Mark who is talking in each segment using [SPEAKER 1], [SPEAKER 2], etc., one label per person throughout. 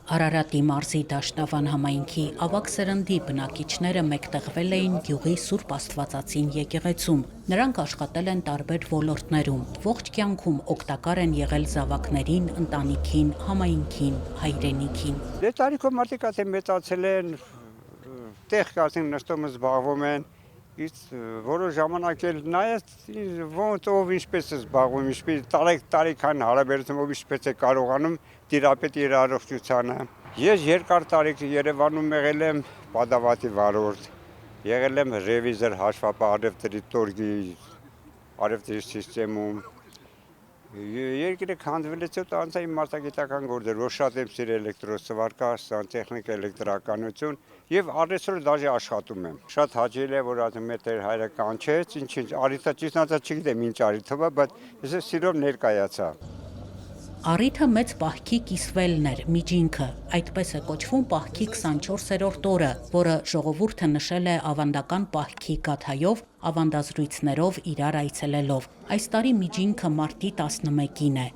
[SPEAKER 1] Արարատի մարզի Դաշտավան համայնքի ավագ սերնդի բնակիչները մեկտեղվել էին գյուղի Սուրբ Աստվածածին եկեղեցում։ Նրանք աշխատել են տարբեր ոլորտներում, ողջ կյանքում օգտակար են եղել զավակներին, ընտանիքին, համայնքին, հայրենիքին։
[SPEAKER 2] Դե տարիքով մարդիկ ասեն մեծացել են, տեղ կասին նստում զբաղվում են, իսկ որոշ ժամանակ էլ նայած ոնց ով ինչպես է զբաղվում, ինչպես տարիքան հարաբերություն ով ինչպես է կարողանում տիրապետել իր առողջությանը։ Ես երկար տարիք Երևանում եղել եմ Պադավատի վարորդ, եղել եմ ռևիզոր հաշվապահ առևտրի տորգի առևտրի սիստեմում։ Երկիրը քանդվելուց հետո անցա իմ մասնագիտական գործեր, որ շատ եմ սիրել էլեկտրոսվարկա, սանտեխնիկա, էլեկտրականություն եւ առեսօր դաժե աշխատում եմ։ Շատ հաճելի է, որ ասում եմ մեր հայրը կանչեց, ինչ արիթա ճիշտ ասած չգիտեմ ինչ արիթով է, բայց ես սիրով ներկայացա։
[SPEAKER 1] Առիթը մեծ պահքի կիսվելն էր, միջինքը, այդպես է կոչվում պահքի 24-րդ օրը, որը ժողովուրդը նշել է ավանդական պահքի գաթայով, ավանդազրույցներով իրար այցելելով։ Այս տարի միջինքը մարտի 11-ին է։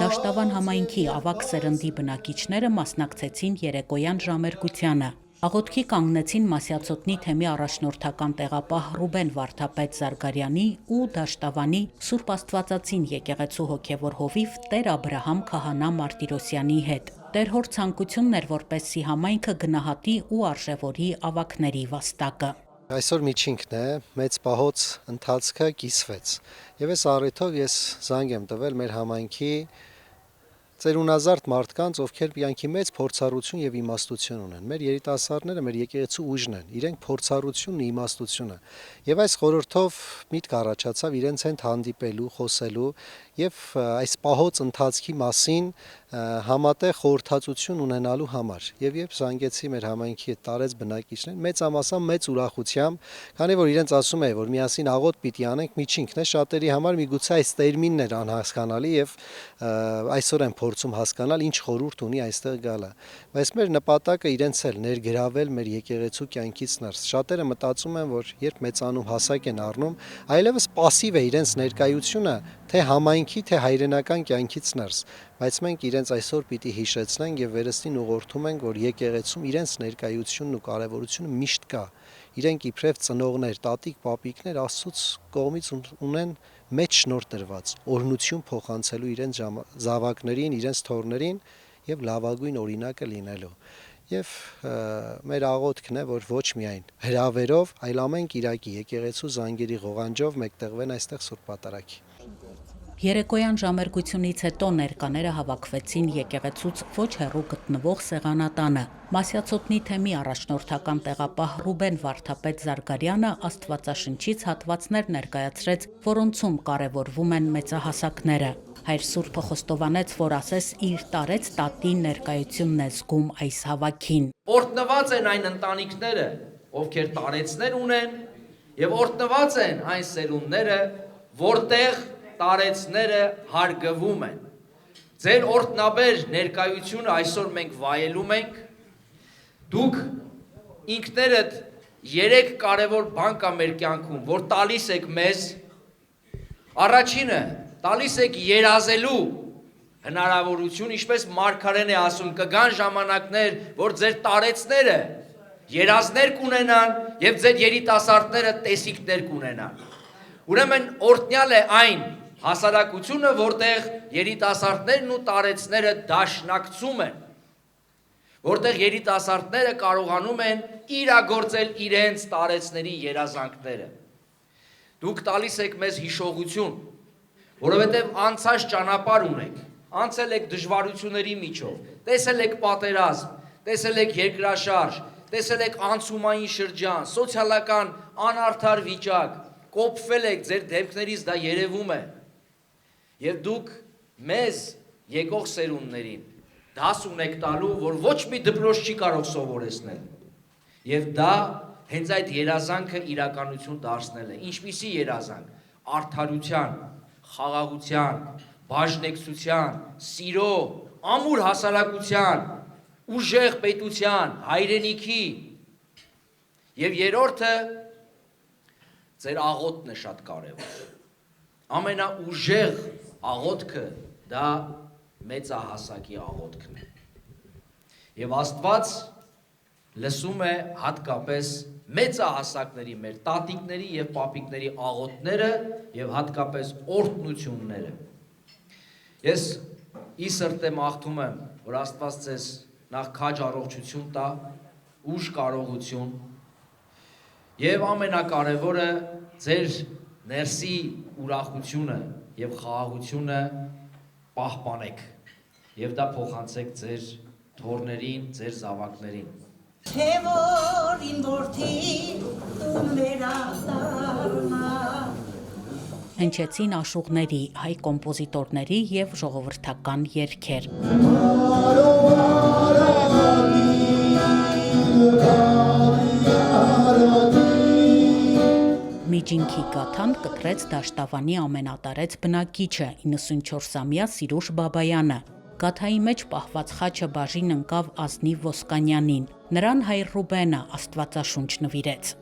[SPEAKER 1] Դաշտավան համայնքի ավագ սերնդի բնակիչները մասնակցեցին երեկոյան ժամերգությանը։ Աղոթքի կանգնեցին Մասյացոտնի թեմի առաջնորդական տեղապահ Ռուբեն Վարդապետ Զարգարյանի ու Դաշտավանի Սուրբ Աստվածածին եկեղեցու հոգևոր հովիվ Տեր Աբրահամ Քահանա Մարտիրոսյանի հետ։ Տեր հոր ցանկությունն էր, որպեսզի համայնքը գնահատի ու արժևորի ավագների վաստակը։
[SPEAKER 3] Այսօր միջինքն է, մեծ պահոց ընթացքը կիսվեց։ Եվ այս առիթով ես զանգ եմ տվել մեր համայնքի ծերունազարդ մարդկանց, ովքեր կյանքի մեծ փորձառություն եւ իմաստություն ունեն։ Մեր երիտասարդները մեր եկեղեցու ուժն են, իրենք փորձառությունն ու իմաստությունը։ Եվ այս խորհրդով միտք առաջացավ իրենց հետ հանդիպելու, խոսելու եւ այս պահոց ընթացքի մասին համատեղ խորհրդածություն ունենալու համար։ Եվ երբ զանգեցի մեր համայնքի տարեց բնակիչներին, մեծամասամբ մեծ ուրախությամբ, քանի որ իրենց ասում է, որ միասին աղոթ պիտի անենք, միջինքն է, շատերի համար միգուցե այս տերմինն էր անհասկանալի եւ այսօր են փորձում հասկանալ ինչ խորհուրդ ունի այստեղ գալը, բայց մեր նպատակը իրենց էլ ներգրավել մեր եկեղեցու կյանքից ներս։ Շատերը մտածում են, որ երբ մեծանում հասակ են առնում, այլևս пассив է իրենց ներկայությունը, թե համայնքի, թե հայրենական կյանքից ներս, բայց մենք իրենց այսօր պիտի հիշեցնենք եւ վերստին ուղղորդում ենք, որ եկեղեցում իրենց ներկայությունն ու կարեւորությունը միշտ կա։ Իրենք իբրև ծնողներ, տատիկ, պապիկներ Աստծուց կողմից ունեն մեծ շնորհ տրված, օրհնություն փոխանցելու իրենց զավակներին, իրենց թոռներին եւ լավագույն օրինակը լինելու։ Եվ մեր աղոթքն է, որ ոչ միայն հրավերով, այլ ամեն կիրակի եկեղեցու զանգերի ղողանջով մեկտեղվեն այստեղ Սուրբ Պատարագի։
[SPEAKER 1] Երեկոյան ժամերգությունից հետո ներկաները հավաքվեցին եկեղեցուց ոչ հեռու գտնվող սեղանատանը։ Մասյացոտնի թեմի առաջնորդական տեղապահ Ռուբեն Վարդապետ Զարգարյանը Աստվածաշնչից հատվածներ ներկայացրեց, որոնցում կարևորվում են մեծահասակները։ Հայր Սուրբը խոստովանեց, որ ասես իր տարեց տատի ներկայությունն է զգում այս հավաքին։
[SPEAKER 4] Օրհնված են այն ընտանիքները, ովքեր տարեցներ ունեն, եւ օրհնված են այն սերունդները, որտեղ տարեցները հարգվում են։ Ձեր օրհնաբեր ներկայությունը այսօր մենք վայելում ենք։ Դուք ինքներդ 3 կարևոր բան կա մեր կյանքում, որ տալիս եք մեզ։ Առաջինը, տալիս եք երազելու հնարավորություն, ինչպես Մարգարեն է ասում, կգան ժամանակներ, որ ձեր տարեցները երազներ կունենան եւ ձեր երիտասարդները տեսիքներ կունենան։ Ուրեմն օրհնյալ է այն հասարակությունը, որտեղ երիտասարդներն ու տարեցները դաշնակցում են, որտեղ երիտասարդները կարողանում են իրագործել իրենց տարեցների երազանքները։ Դուք տալիս եք մեզ հիշողություն, որովհետև անցած ճանապարհ ունեք, անցել եք դժվարությունների միջով, տեսել եք պատերազմ, տեսել եք երկրաշարժ, տեսել եք անցումային շրջան, սոցիալական անարդար վիճակ, կոփվել եք, ձեր դեմքներից դա երևում է։ Եվ դուք մեզ եկող սերունդներին դաս ունեք տալու, որ ոչ մի դպրոց չի կարող սովորեցնել։ Եվ դա հենց այդ երազանքը իրականություն դարձնել է։ Ինչպիսի երազանք՝ արդարության, խաղաղության, բաժնեկցության, սիրո, ամուր հասարակության, ուժեղ պետության, հայրենիքի։ Եվ երրորդը ձեր աղոթքն է շատ կարևոր։ Ամենաուժեղ աղոթքը դա մեծահասակի աղոթքն է։ Եվ Աստված լսում է հատկապես մեծահասակների, մեր տատիկների եւ պապիկների աղոթքները եւ հատկապես օրհնությունները։ Ես ի սրտե մաղթում եմ, որ Աստված ձեզ նախ քաջ առողջություն տա, ուժ կարողություն եւ ամենակարևորը ձեր ներսի ուրախությունը եւ խաղաղությունը պահպանեք եւ դա փոխանցեք ձեր թորներին, ձեր զավակներին։
[SPEAKER 5] Թե որ իմ որդի դու վերադառնա
[SPEAKER 1] Հնչեցին աշուղների, հայ կոմպոզիտորների եւ ժողովրդական երգեր։ Միջինքի գաթան կտրեց Դաշտավանի ամենատարեց բնակիչը 94-ամյա Սիրուշ Բաբայանը։ Գաթայի մեջ պահված խաչը բաժին ընկավ Ազնիվ Ոսկանյանին։ Նրան հայր Ռուբենը Աստվածաշունչ նվիրեց։